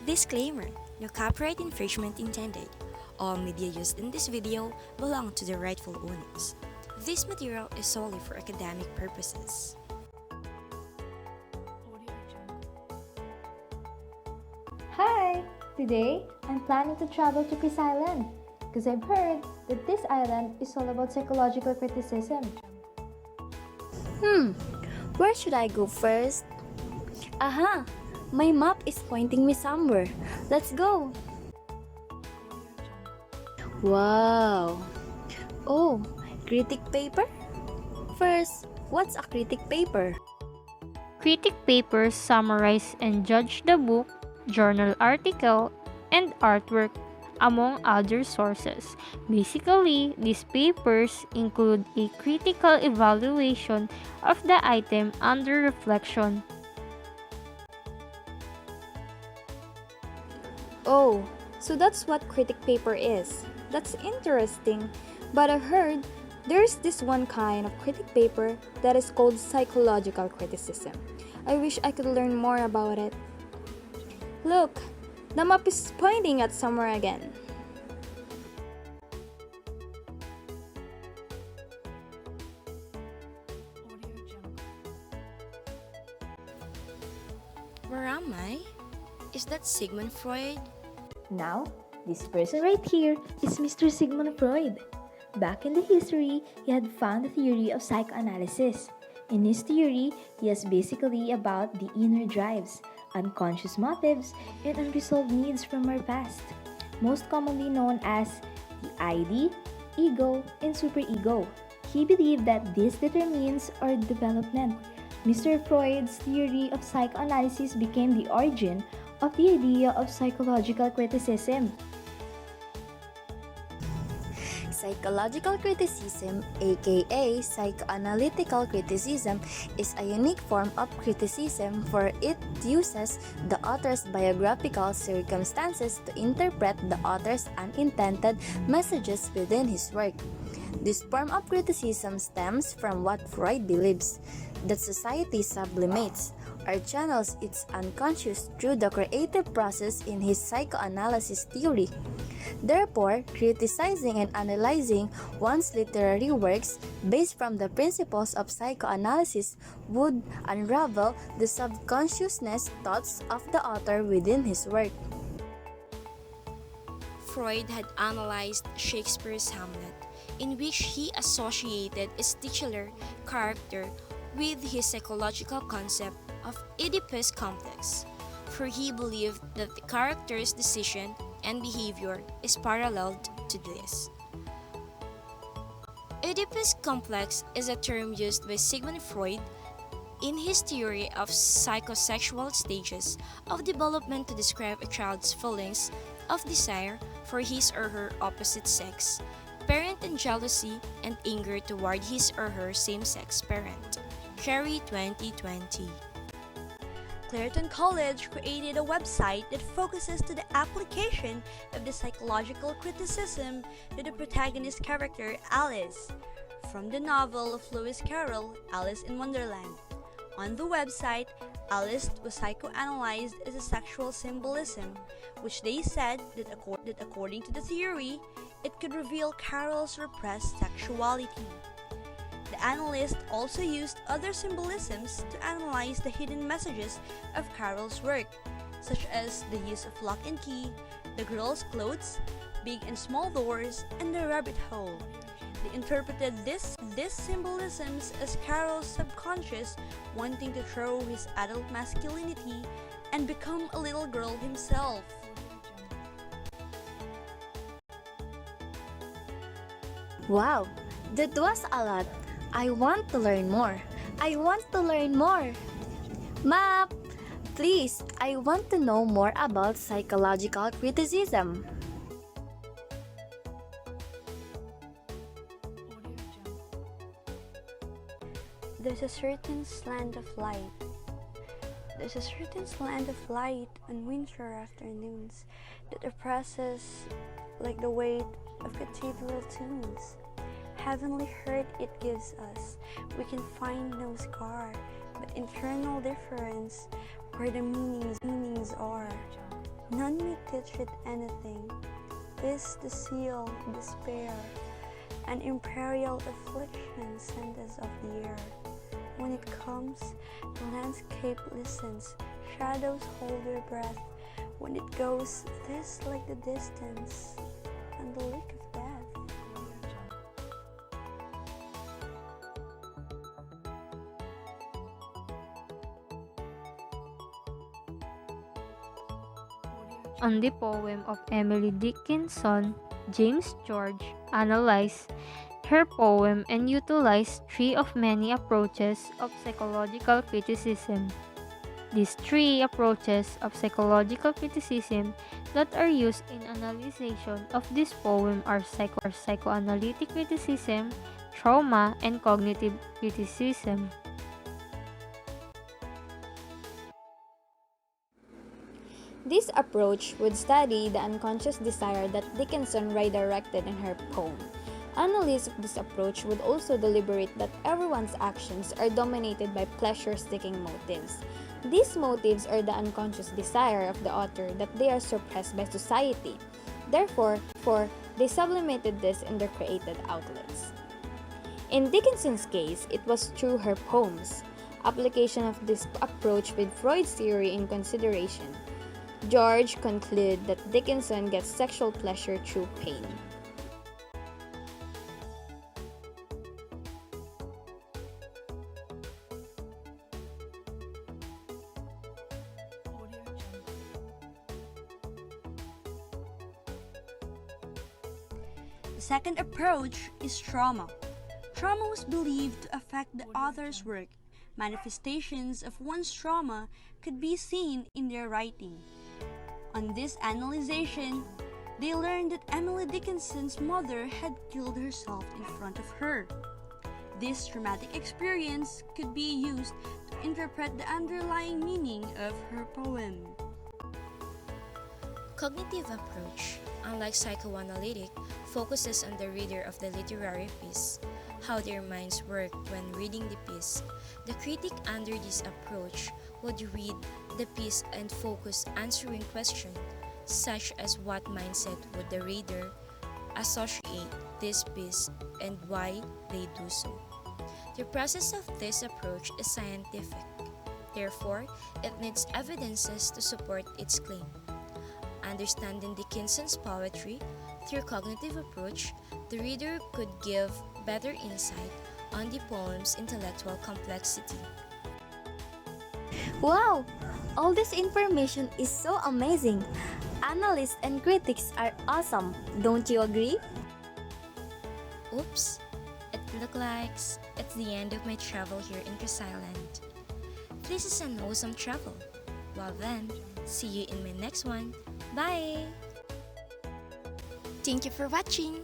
Disclaimer: no copyright infringement intended. All media used in this video belong to the rightful owners. This material is solely for academic purposes. Hi! Today, I'm planning to travel to Chris Island because I've heard that this island is all about psychological criticism. Where should I go first? Aha! My map is pointing me somewhere. Let's go! Wow! Oh, critic paper? First, what's a critic paper? Critic papers summarize and judge the book, journal article, and artwork, among other sources. Basically, these papers include a critical evaluation of the item under reflection. Oh, so that's what critic paper is. That's interesting. But I heard there's this one kind of critic paper that is called psychological criticism. I wish I could learn more about it. Look, the map is pointing at somewhere again. Where am I? Is that Sigmund Freud? Now, this person right here is Mr. Sigmund Freud. Back in the history, he had found the theory of psychoanalysis. In his theory, he is basically about the inner drives, unconscious motives, and unresolved needs from our past, most commonly known as the ID, ego, and superego. He believed that this determines our development. Mr. Freud's theory of psychoanalysis became the origin of the idea of psychological criticism. Psychological criticism, aka psychoanalytical criticism, is a unique form of criticism for it uses the author's biographical circumstances to interpret the author's unintended messages within his work. This form of criticism stems from what Freud believes, that society sublimates or channels its unconscious through the creative process in his psychoanalysis theory. Therefore, criticizing and analyzing one's literary works based from the principles of psychoanalysis would unravel the subconsciousness thoughts of the author within his work. Freud had analyzed Shakespeare's Hamlet, in which he associated its titular character with his psychological concept of Oedipus complex, for he believed that the character's decision and behavior is paralleled to this. Oedipus complex is a term used by Sigmund Freud in his theory of psychosexual stages of development to describe a child's feelings of desire for his or her opposite sex parent and jealousy and anger toward his or her same-sex parent. Cherry 2020. Clairton College created a website that focuses to the application of the psychological criticism to the protagonist character Alice, from the novel of Lewis Carroll, Alice in Wonderland. On the website, Alice was psychoanalyzed as a sexual symbolism, which they said that according to the theory, it could reveal Carroll's repressed sexuality. The analyst also used other symbolisms to analyze the hidden messages of Carroll's work, such as the use of lock and key, the girl's clothes, big and small doors, and the rabbit hole. They interpreted these symbolisms as Carroll's subconscious wanting to throw his adult masculinity and become a little girl himself. Wow, that was a lot. I want to learn more. I want to learn more. Map, please, I want to know more about psychological criticism. There's a certain slant of light. There's a certain slant of light on winter afternoons that oppresses like the weight of cathedral tunes. Heavenly hurt it gives us, we can find no scar, but internal difference where the meanings are. None may teach it anything. This the seal, despair, an imperial affliction sent us of the air. When it comes, the landscape listens, shadows hold their breath. When it goes, this like the distance, and the lick of death. On the poem of Emily Dickinson, James George analyzed her poem and utilized three of many approaches of psychological criticism. These three approaches of psychological criticism that are used in analysis of this poem are psychoanalytic criticism, trauma, and cognitive criticism. This approach would study the unconscious desire that Dickinson redirected in her poem. Analysis of this approach would also deliberate that everyone's actions are dominated by pleasure-seeking motives. These motives are the unconscious desire of the author that they are suppressed by society. Therefore, they sublimated this in their created outlets. In Dickinson's case, it was through her poems. Application of this approach with Freud's theory in consideration. George concluded that Dickinson gets sexual pleasure through pain. The second approach is trauma. Trauma was believed to affect the author's work. Manifestations of one's trauma could be seen in their writing. On this analyzation, they learned that Emily Dickinson's mother had killed herself in front of her. This traumatic experience could be used to interpret the underlying meaning of her poem. Cognitive approach, unlike psychoanalytic, focuses on the reader of the literary piece, how their minds work when reading the piece. The critic under this approach would read the piece and focus answering questions such as what mindset would the reader associate this piece and why they do so. The process of this approach is scientific. Therefore, it needs evidences to support its claim. Understanding Dickinson's poetry through cognitive approach, the reader could give better insight on the poem's intellectual complexity. Wow! All this information is so amazing. Analysts and critics are awesome. Don't you agree? Oops, it looks like it's the end of my travel here in Island. This is an awesome travel. Well then, see you in my next one. Bye! Thank you for watching!